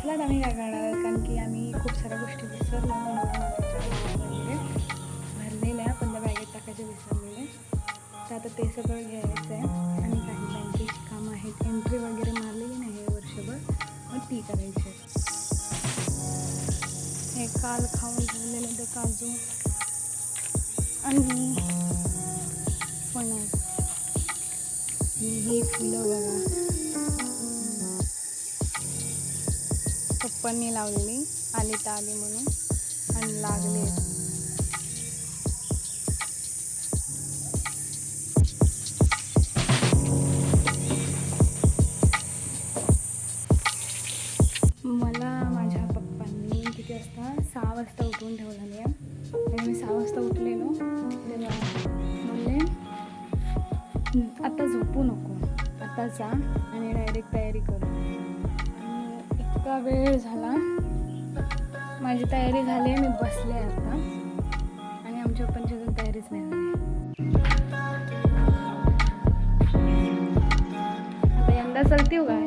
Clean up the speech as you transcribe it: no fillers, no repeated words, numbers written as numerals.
विसरलात आम्ही काय करणार, कारण की आम्ही खूप साऱ्या गोष्टी विसरलो वगैरे भरलेल्या, पण त्या बॅगेत टाकायचे विसरलेले. तर आता ते सगळं घ्यायचं आहे आणि काही बँकेची कामं आहेत, एंट्री वगैरे मारलेली नाही आहे वर्षभर, मग ती करायची. हे काल खाऊन ठेवलेले ते काजू आणि फणस, ही फुलं बघा पप्पांनी लावलेली, आली तर आली म्हणून, आणि लागले. मला माझ्या पप्पांनी किती वाजता 6 वाजता उठवून ठेवलं नाही आणि मी 6 वाजता उठलेलो तेव्हा बोलले आता झोपू नको, आता जा आणि डायरेक्ट तयारी कर. आणि इतका वेळ झाला, माझी तयारी झाली आहे, मी बसले आता, आणि आमच्या पप्पांची अजून तयारीच नाही झाली. आता यंदा चलती हो काय